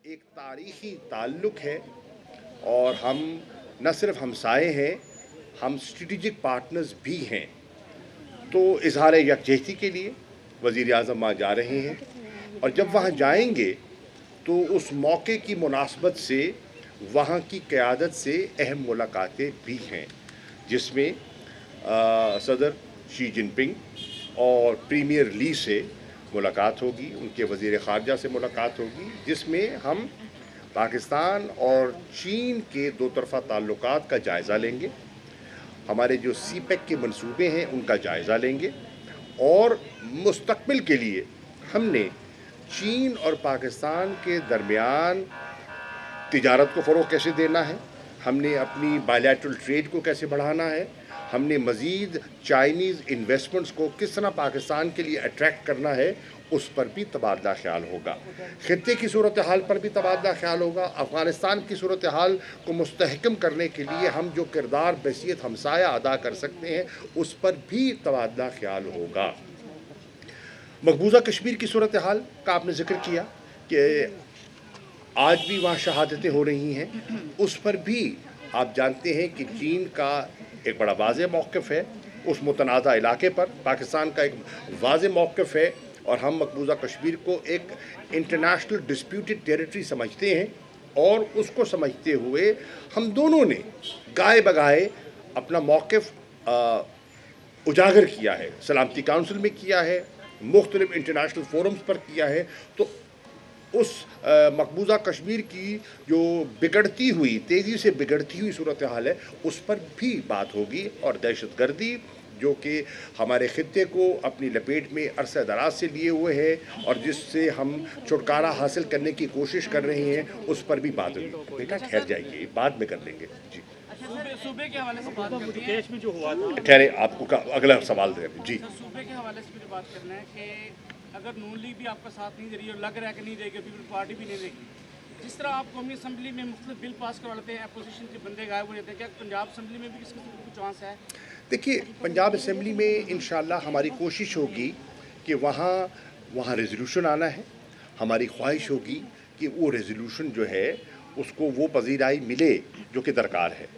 ایک تاریخی ताल्लुक है और हम न सिर्फ हमसाए हैं, हम स्ट्रेटेजिक पार्टनर्स भी हैं। तो इजहार यकजहती के लिए वज़ीर आज़म वहाँ जा रहे हैं और जब वहाँ जाएंगे तो उस मौके की मुनासबत से वहाँ की क़यादत से अहम मुलाकातें भी हैं, जिसमें सदर शी जिनपिंग और प्रीमियर ली से मुलाकात होगी, उनके वज़ीर ख़ारजा से मुलाकात होगी, जिसमें हम पाकिस्तान और चीन के दो तरफ़ा ताल्लुकात का जायज़ा लेंगे, हमारे जो सीपेक के मंसूबे हैं उनका जायज़ा लेंगे और मुस्तक़बिल के लिए हमने चीन और पाकिस्तान के दरमियान तिजारत को फ़रोग़ कैसे देना है, हमने अपनी बायलैटरल ट्रेड को कैसे बढ़ाना है, हमने मज़ीद चाइनीज़ इन्वेस्टमेंट्स को किस तरह पाकिस्तान के लिए अट्रैक्ट करना है, उस पर भी तबादला ख्याल होगा। खित्ते की सूरत हाल पर भी तबादला ख्याल होगा। अफ़गानिस्तान की सूरत हाल को मुस्तहकम करने के लिए हम जो किरदार बहसीत हमसाया अदा कर सकते हैं, उस पर भी तबादला ख्याल होगा। मकबूजा कश्मीर की सूरत हाल का आपने ज़िक्र किया कि आज भी वहाँ शहादतें हो रही हैं, उस पर भी आप जानते हैं कि चीन का एक बड़ा वाज़ेह मौक़िफ़ है, उस मुतनाज़ा इलाके पर पाकिस्तान का एक वाज़ेह मौक़िफ़ है और हम मकबूजा कश्मीर को एक इंटरनेशनल डिस्प्यूटेड टेरिटरी समझते हैं और उसको समझते हुए हम दोनों ने गाए बगाए अपना मौक़िफ़ उजागर किया है, सलामती काउंसिल में किया है, मुख्तलिफ इंटरनेशनल फोरम्स पर किया है। तो उस मकबूजा कश्मीर की जो बिगड़ती हुई, तेज़ी से बिगड़ती हुई सूरत हाल है, उस पर भी बात होगी और दहशत गर्दी जो कि हमारे ख़ित्ते को अपनी लपेट में अरसा दराज से लिए हुए है और जिससे हम छुटकारा हासिल करने की कोशिश कर रहे हैं, उस पर भी बात होगी। बेटा ठहर जाइए, बाद में कर लेंगे जी। सूबे के हवाले से बात करते हैं, देश में जो हुआ था, ठहरे, आपको अगला सवाल दे जी। सूबे के हवाले से मुझे बात करना है कि अगर नून लीग भी आपका साथ नहीं दे रही और लग रहा है कि नहीं देगी, पीपल्स पार्टी भी नहीं देगी, जिस तरह आप कौमी असम्बली में मुख्तलिफ बिल पास करवा लेते हैं, अपोजिशन के बंदे गायब हो जाते हैं, क्या पंजाब असम्बली में भी किस किस्म की चांस है? देखिए, पंजाब असम्बली में इंशाअल्लाह हमारी कोशिश होगी कि वहाँ रेजोल्यूशन आना है। हमारी ख्वाहिश होगी कि वो रेजोल्यूशन जो है उसको वो पजीराई मिले जो कि दरकार है।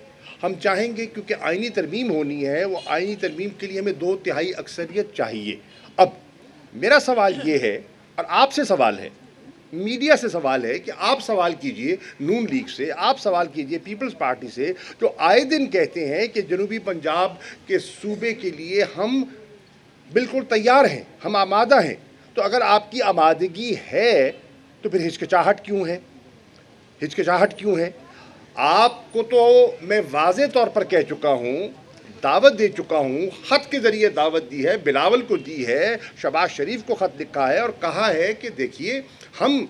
हम चाहेंगे क्योंकि आइनी तरमीम होनी है, वो आइनी तरमीम के लिए हमें 2/3 अक्सरियत चाहिए। अब मेरा सवाल ये है और आपसे सवाल है, मीडिया से सवाल है कि आप सवाल कीजिए नून लीग से, आप सवाल कीजिए पीपल्स पार्टी से, जो आए दिन कहते हैं कि जनूबी पंजाब के सूबे के लिए हम बिल्कुल तैयार हैं, हम आमादा हैं। तो अगर आपकी आमादगी है तो फिर हिचकिचाहट क्यों है? हिचकिचाहट क्यों है? आपको तो मैं वाज़े तौर पर कह चुका हूँ, दावत दे चुका हूँ, ख़त के ज़रिए दावत दी है, बिलावल को दी है, शहबाज शरीफ को ख़त लिखा है और कहा है कि देखिए हम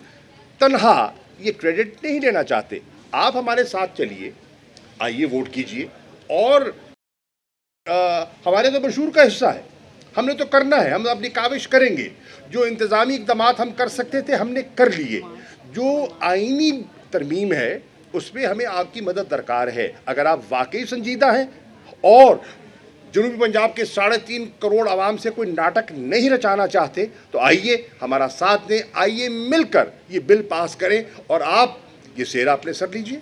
तन्हा ये क्रेडिट नहीं लेना चाहते, आप हमारे साथ चलिए, आइए वोट कीजिए और हमारे तो मंशूर का हिस्सा है, हमने तो करना है, हम अपनी काविश करेंगे। जो इंतज़ामी इक़दामात हम कर सकते थे हमने कर लिए। जो आइनी तरमीम है उसमें हमें आपकी मदद दरकार है। अगर आप वाकई संजीदा हैं और जनूबी पंजाब के 3.5 करोड़ आवाम से कोई नाटक नहीं रचाना चाहते तो आइए हमारा साथ दें, आइए मिलकर ये बिल पास करें और आप ये सेरा अपने सर लीजिए।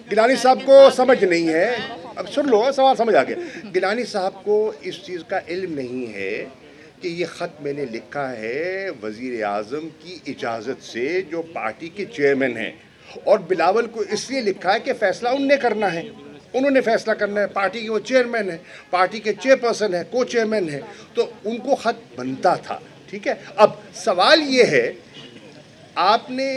गिलानी साहब को समझ नहीं है, अब सुन लो सवाल समझ आ गया। गिलानी साहब को इस चीज़ का इल्म नहीं है कि ये ख़त मैंने लिखा है वज़ीर आज़म की इजाज़त से जो पार्टी के चेयरमैन हैं, और बिलावल को इसलिए लिखा है कि फ़ैसला उनने करना है, उन्होंने फ़ैसला करना है, पार्टी के वो चेयरमैन है, पार्टी के चेयरपर्सन है, को चेयरमैन है, तो उनको ख़त बनता था। ठीक है, अब सवाल ये है आपने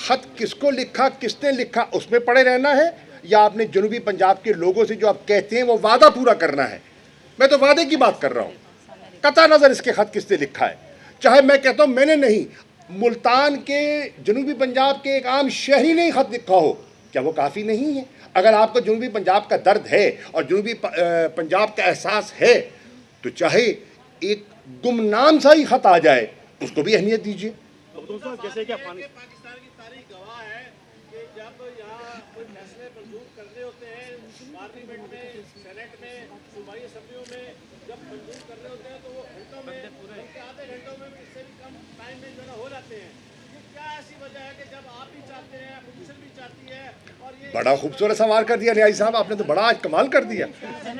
ख़त किसको लिखा, किसने लिखा, उसमें पड़े रहना है या आपने जनूबी पंजाब के लोगों से जो आप कहते हैं वो वादा पूरा करना है? मैं तो वादे की बात कर रहा हूँ, कता नज़र इसके ख़त किसने लिखा है। चाहे मैं कहता हूँ मैंने नहीं, मुल्तान के जनूबी पंजाब के एक आम शहरी ने ख़त लिखा हो, क्या वो काफ़ी नहीं है? अगर आपको जनूबी पंजाब का दर्द है और जनूबी पंजाब का एहसास है तो चाहे एक गुमनाम सा ही ख़त आ जाए उसको भी अहमियत दीजिए। जैसे क्या पाकिस्तान की तारीख गवाह है कि जब यहाँ कोई फैसले मंजूर करने होते हैं पार्लियामेंट में, सेनेट में, सूबाई असम्बलियों में, जब मंजूर करने होते हैं घंटों में भी इससे भी कम टाइम में जो है हो जाते हैं। ये क्या ऐसी वजह है कि जब आप भी चाहते हैं, अपोजिशन भी चाहती है और ये बड़ा खूबसूरत सवाल कर दिया न्याजी साहब, आपने तो बड़ा आज कमाल कर दिया,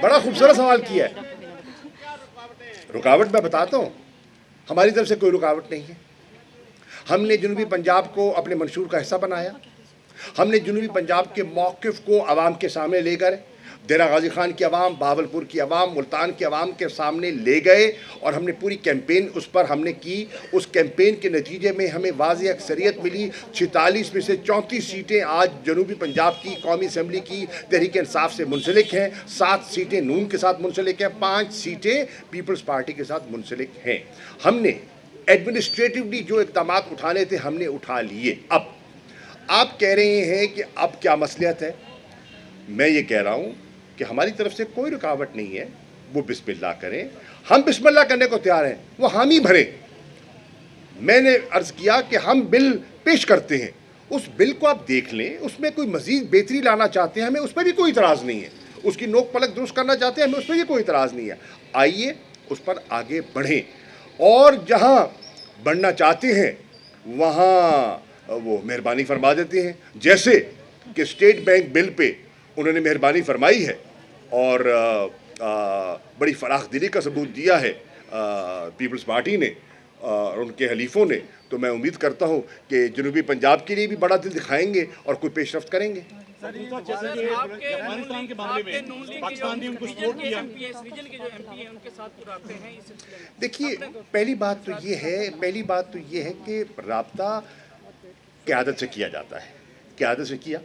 बड़ा खूबसूरत सवाल किया है। क्या रुकावटें हैं? रुकावट मैं बताता हूँ, हमारी तरफ से कोई रुकावट नहीं है। हमने जनूबी पंजाब को अपने मंशूर का हिस्सा बनाया। हमने जनूबी पंजाब के मौक़िफ़ को आवाम के सामने ले गए, देरा गाजी खान की आवाम, बहावलपुर की आवाम, मुल्तान की आवाम के सामने ले गए और हमने पूरी कैंपेन उस पर हमने की। उस कैंपेन के नतीजे में हमें वाज़ेह अक्सरियत मिली। 46 में से 34 सीटें आज जनूबी पंजाब की कौमी असम्बली की तहरीक इंसाफ से मुंसलिक हैं, 7 सीटें नून के साथ मुंसलिक हैं, 5 सीटें पीपल्स पार्टी के साथ मुंसलिक हैं। हमने एडमिनिस्ट्रेटिवली जो इक़दाम उठाने थे हमने उठा लिए। अब आप कह रहे हैं कि अब क्या मसलियत है, मैं ये कह रहा हूँ कि हमारी तरफ से कोई रुकावट नहीं है। वो बिस्मिल्लाह करें, हम बिस्मिल्लाह करने को तैयार हैं, वो हामी भरें। मैंने अर्ज़ किया कि हम बिल पेश करते हैं, उस बिल को आप देख लें, उसमें कोई मज़ीद बेहतरी लाना चाहते हैं, हमें उस पर भी कोई इतराज़ नहीं है। उसकी नोक पलक दुरुस्त करना चाहते हैं, हमें उस पर भी कोई इतराज़ नहीं है। आइए उस पर आगे बढ़ें और जहाँ बढ़ना चाहते हैं वहाँ वो मेहरबानी फरमा देते हैं। जैसे कि स्टेट बैंक बिल पे उन्होंने मेहरबानी फरमाई है और बड़ी फराख दिली का सबूत दिया है पीपल्स पार्टी ने और उनके हलीफों ने। तो मैं उम्मीद करता हूँ कि जनूबी पंजाब के लिए भी बड़ा दिल दिखाएंगे और कोई पेशरफ्त करेंगे। अफगानिस्तान के मामले में पाकिस्तान ने उनको सपोर्ट किया। देखिए, पहली बात तो ये है कि राब्ता क़यादत से किया जाता है, क़यादत से किया,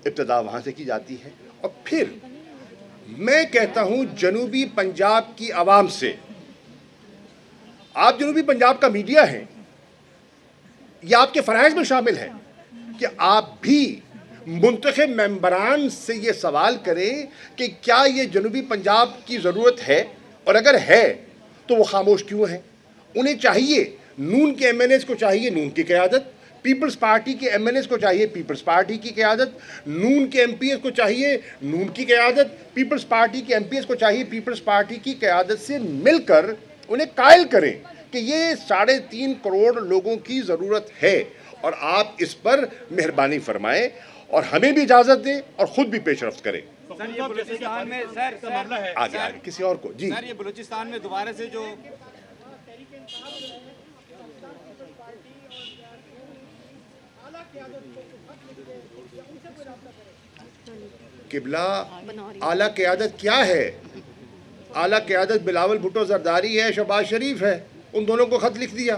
इब्तिदा वहाँ से की जाती है और फिर मैं कहता हूँ जनूबी पंजाब की आवाम से, आप जनूबी पंजाब का मीडिया है, ये आपके फ़राइज़ में शामिल है कि आप भी मुंतखब मेंबरान से ये सवाल करें कि क्या ये जनूबी पंजाब की ज़रूरत है, और अगर है तो वो खामोश क्यों हैं। उन्हें चाहिए, नून के MNAs को चाहिए नून की क़यादत, पीपल्स पार्टी के MNAs को चाहिए पीपल्स पार्टी की क़यादत, नून के MPs को चाहिए नून की क़यादत, पीपल्स पार्टी के MPs को चाहिए पीपल्स पार्टी की क़यादत से मिलकर उन्हें कायल करें कि ये 3.5 करोड़ लोगों की ज़रूरत है और आप इस पर मेहरबानी फरमाएं और हमें भी इजाज़त दें और ख़ुद भी पेशरफ्त करें। सर ये बलूचिस्तान में सर मामला है आगे किसी और को जी। सर ये बलूचिस्तान में दोबारा से जो किबला आला क़यादत क्या है? आला क़यादत बिलावल भुट्टो जरदारी है, शहबाज शरीफ है, उन दोनों को ख़त लिख दिया।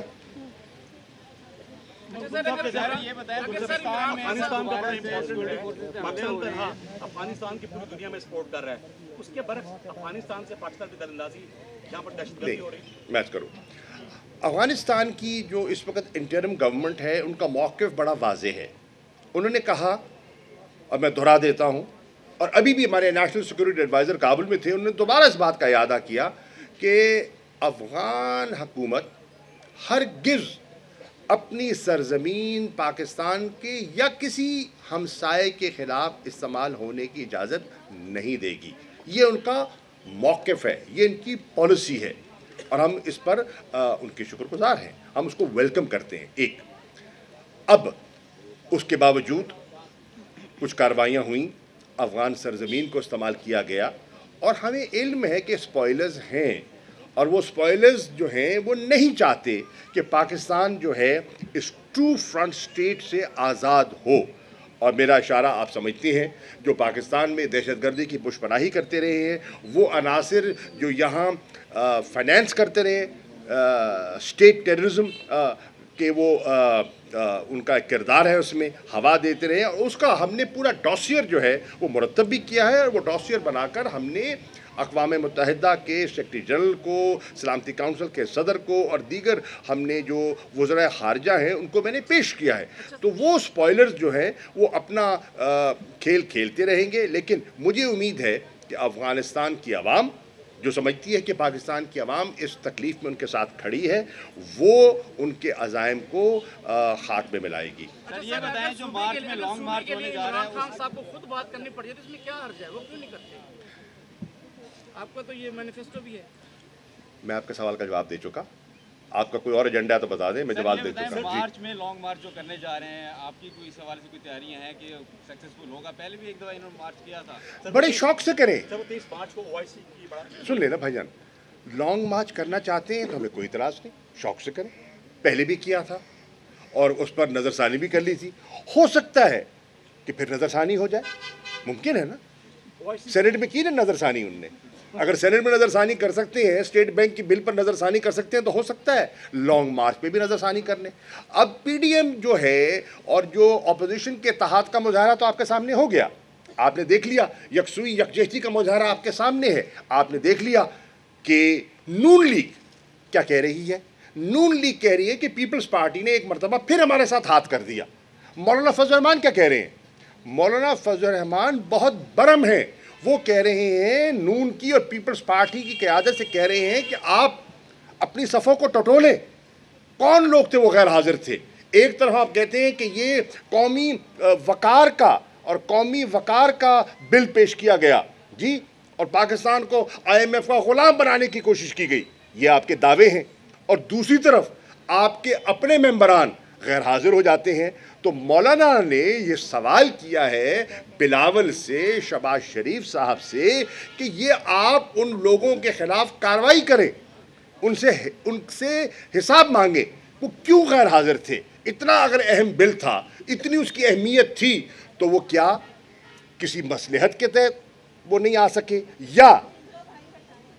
ये बताया बलूचिस्तान में अफगानिस्तान का बड़ा इम्पोर्टेंट पाकिस्तान का हाँ अफगानिस्तान की पूरी दुनिया में सपोर्ट कर रहा है, उसके बरक्स अफगानिस्तान से पाकिस्तान की दरअंदाजी यहाँ पर दहशतगर्दी हो रही है। मैच करूँ, अफ़गानिस्तान की जो इस वक्त इंटरिम गवर्नमेंट है उनका मौक़िफ़ बड़ा वाज़ेह है। उन्होंने कहा, और मैं दोहरा देता हूँ, और अभी भी हमारे नेशनल सिक्योरिटी एडवाइज़र काबुल में थे, उन्होंने दोबारा इस बात का यादा किया कि अफ़गान हुकूमत हरगिज़ अपनी सरज़मीन पाकिस्तान के या किसी हमसाये के ख़िलाफ़ इस्तेमाल होने की इजाज़त नहीं देगी। ये उनका मौक़िफ़ है, ये इनकी पॉलिसी है और हम इस पर उनके शुक्रगुज़ार हैं, हम उसको वेलकम करते हैं। एक अब उसके बावजूद कुछ कार्रवाइयाँ हुई, अफ़गान सरज़मीन को इस्तेमाल किया गया और हमें इल्म है कि स्पॉयलर्स हैं और वो स्पॉयलर्स जो हैं वो नहीं चाहते कि पाकिस्तान जो है इस ट्रू फ्रंट स्टेट से आज़ाद हो। और मेरा इशारा आप समझते हैं, जो पाकिस्तान में दहशतगर्दी की पुशपनाही करते रहे हैं, वो अनासिर जो यहाँ फाइनेंस करते रहे, स्टेट टेररिज्म के वो उनका किरदार है, उसमें हवा देते रहे और उसका हमने पूरा डॉसियर जो है वो मुरतब भी किया है और वो डॉसियर बनाकर हमने अक़वाम मुत्तहिदा के सेक्रेटरी जनरल को, सलामती काउंसिल के सदर को और दीगर हमने जो वज़राए ख़ारिजा हैं उनको मैंने पेश किया है। तो वो स्पॉयलर्स जो हैं वो अपना खेल खेलते रहेंगे, लेकिन मुझे उम्मीद है कि अफ़गानिस्तान की आवाम जो समझती है कि पाकिस्तान की आवाम इस तकलीफ़ में उनके साथ खड़ी है, वो उनके अज़ाइम को खाक में मिलाएगी। सर ये बताएं जो मार्च में लॉन्ग मार्च होने जा रहा है खान साहब को खुद बात करनी पड़ जाए तो इसमें क्या हर्ज है, वो क्यों नहीं करते? आपका तो ये मैनिफेस्टो भी है। मैं आपके सवाल का जवाब दे चुका। आपका कोई और एजेंडा है तो बता दें, मैं जवाब दे चुका हूँ। मार्च में लॉन्ग मार्च जो करने जा रहे हैं, आपकी कोई इस हवाले से कोई तैयारियां हैं कि सक्सेसफुल होगा? पहले भी एक दफ़ा इन्होंने मार्च किया था। बड़े शौक से करें। सर 23 मार्च को ओआईसी की बड़ा सुन लेना भाईजान, लॉन्ग मार्च करना चाहते हैं तो हमें कोई इतराज़ नहीं, शौक से करें। पहले भी किया था और उस पर नज़रसानी भी कर ली थी। हो सकता है कि फिर नज़रसानी हो जाए, मुमकिन है ना। सेनेट में की ना नज़रसानी उनने, अगर सेनेट में नज़रसानी कर सकते हैं, स्टेट बैंक की बिल पर नज़रसानी कर सकते हैं, तो हो सकता है लॉन्ग मार्च पे भी नज़रसानी कर लें। अब पीडीएम जो है और जो अपोजिशन के तहत का मुजाहरा तो आपके सामने हो गया, आपने देख लिया, यकसुई यकजहती का मुजाहरा आपके सामने है। आपने देख लिया कि नून लीग क्या कह रही है। नून लीग कह रही है कि पीपल्स पार्टी ने एक मरतबा फिर हमारे साथ हाथ कर दिया। मौलाना फजल रहमान क्या कह रहे हैं? मौलाना फजल रहमान बहुत बरम है, वो कह रहे हैं नून की और पीपल्स पार्टी की क़यादत से कह रहे हैं कि आप अपनी सफ़ों को टटोलें। कौन लोग थे वो गैर हाजिर थे? एक तरफ आप कहते हैं कि ये कौमी वक़ार का और कौमी वक़ार का बिल पेश किया गया जी, और पाकिस्तान को IMF का ग़ुलाम बनाने की कोशिश की गई, ये आपके दावे हैं। और दूसरी तरफ आपके अपने मेंबरान गैर हाजिर हो जाते हैं। तो मौलाना ने ये सवाल किया है बिलावल से, शहबाज शरीफ साहब से, कि ये आप उन लोगों के ख़िलाफ़ कार्रवाई करें, उनसे हिसाब मांगे, वो क्यों गैर हाजिर थे। इतना अगर अहम बिल था, इतनी उसकी अहमियत थी, तो वो क्या किसी मसलहत के तहत वो नहीं आ सके, या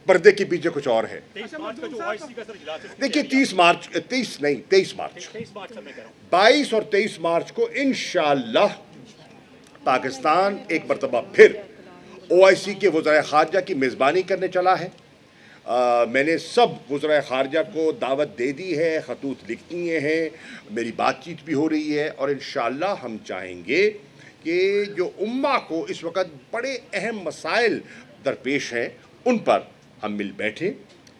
पर्दे के पीछे कुछ और है? 23 मार्च का जो ओआईसी का सर इजलास है, देखिए 23 मार्च 23 नहीं 23 मार्च 23 मार्च सर मैं कह रहा हूँ 22 और 23 मार्च को इंशाअल्लाह पाकिस्तान एक मरतबा फिर ओआईसी के वज़ीर ख़ारजा की मेज़बानी करने चला है। मैंने सब वज़ीर ख़ारजा को दावत दे दी है, ख़तूत लिख दिए हैं, मेरी बातचीत भी हो रही है, और इंशाअल्लाह हम चाहेंगे कि जो उम्मा को इस वक्त बड़े अहम मसाइल दरपेश हैं, उन पर हम मिल बैठें,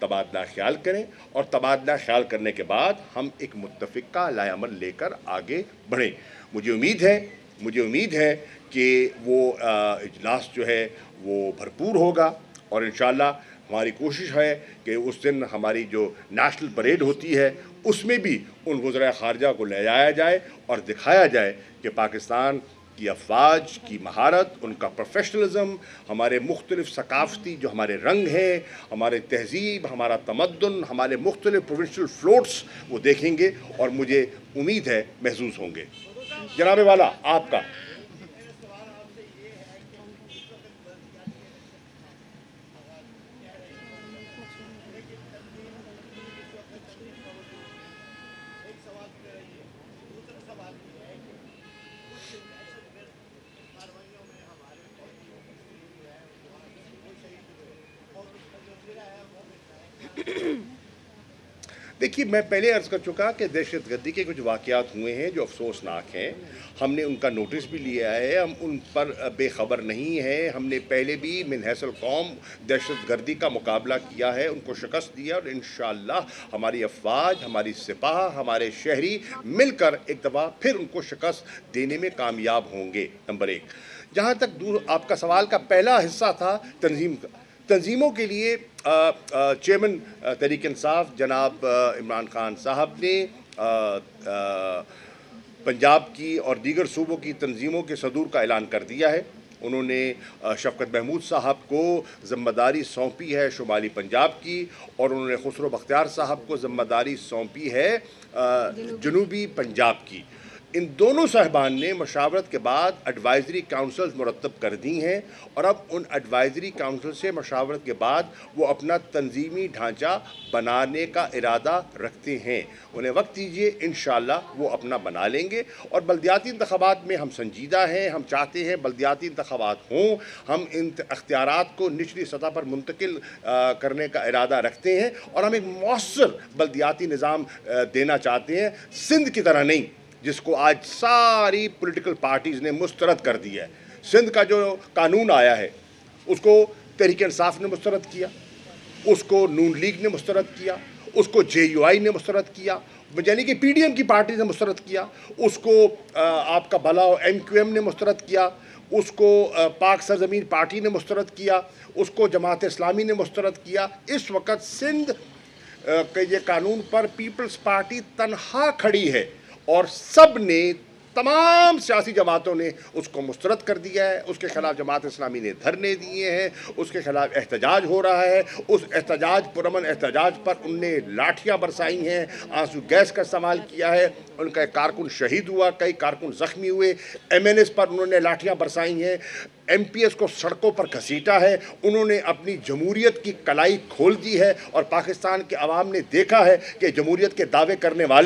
तबादला ख्याल करें, और तबादला ख्याल करने के बाद हम एक मुत्तफ़िक़ा लाएअमल लेकर आगे बढ़ें। मुझे उम्मीद है कि वो इजलास जो है वो भरपूर होगा, और इंशाअल्लाह हमारी कोशिश है कि उस दिन हमारी जो नेशनल परेड होती है उसमें भी उन वज़ीर ख़ारजा को ले जाया जाए और दिखाया जाए कि पाकिस्तान की अफवाज की महारत, उनका प्रोफेशनलिज़म, हमारे मुख्तलिफ़ सकाफ़ती जो हमारे रंग हैं, हमारे तहज़ीब, हमारा तमद्दुन, हमारे मुख्तलिफ़ प्रोविंशियल फ्लोट्स वो देखेंगे और मुझे उम्मीद है महसूस होंगे। जनाब वाला आपका देखिए, मैं पहले अर्ज़ कर चुका कि दहशतगर्दी के कुछ वाक़यात हुए हैं जो अफसोसनाक हैं। हमने उनका नोटिस भी लिया है, हम उन पर बेखबर नहीं हैं। हमने पहले भी मिन हैसल कौम दहशतगर्दी का मुकाबला किया है, उनको शिकस्त दिया, और इंशाअल्लाह हमारी अफवाज, हमारी सिपाह, हमारे शहरी मिलकर एक दफ़ा फिर उनको शिकस्त देने में कामयाब होंगे। नंबर एक। जहाँ तक आपका सवाल का पहला हिस्सा था तंजीमों के लिए चेयरमैन तहरीक इंसाफ जनाब इमरान खान साहब ने पंजाब की और दीगर सूबों की तंजीमों के सदूर का ऐलान कर दिया है। उन्होंने शफ़क़त महमूद साहब को ज़िम्मेदारी सौंपी है शुमाली पंजाब की, और उन्होंने खुसरो बख्तियार साहब को ज़िम्मेदारी सौंपी है जनूबी पंजाब की। इन दोनों साहिबान ने मशावरत के बाद एडवाइज़री काउंसिल्स मुरतब कर दी हैं, और अब उन एडवाइज़री काउंसिल से मशावरत के बाद वो अपना तंजीमी ढांचा बनाने का इरादा रखते हैं। उन्हें वक्त दीजिए, इंशाअल्लाह वो अपना बना लेंगे। और बल्दियाती इंतख़ाबात में हम संजीदा हैं, हम चाहते हैं बल्दियाती इंतख़ाबात हों, हम इन अख्तियारात को निचली सतह पर मुंतकिल करने का इरादा रखते हैं, और हम एक मौसर बल्दियाती निज़ाम देना चाहते हैं, सिंध की तरह नहीं जिसको आज सारी पॉलिटिकल पार्टीज़ ने मुस्तरद कर दिया है। सिंध का जो कानून आया है उसको तहरीक इंसाफ ने मुस्तरद किया, उसको नून लीग ने मुस्तरद किया, उसको JUI ने मुस्तरद किया, यानी कि PDM की पार्टी ने मुस्तरद किया, उसको आपका भला MQM ने मुस्तरद किया, उसको पाक सरजमीन पार्टी ने मुस्तरद किया, उसको जमात इस्लामी ने मुस्तरद किया। इस वक्त सिंध کہ یہ قانون پر پیپلز پارٹی تنہا کھڑی ہے اور سب نے تمام سیاسی جماعتوں نے اس کو مسترد کر دیا ہے. اس کے خلاف جماعت اسلامی نے دھرنے دیے ہیں, اس کے خلاف احتجاج ہو رہا ہے. اس احتجاج پرامن احتجاج پر ان نے لاٹھیاں برسائی ہیں, آنسو گیس کا استعمال کیا ہے. ان کا ایک کارکن شہید ہوا, کئی کارکن زخمی ہوئے. ایم این ایس پر انہوں نے لاٹھیاں برسائی ہیں, ایم پی ایس کو سڑکوں پر گھسیٹا ہے. انہوں نے اپنی جمہوریت کی کلائی کھول دی ہے اور پاکستان کے عوام نے دیکھا ہے کہ جمہوریت کے دعوے کرنے والے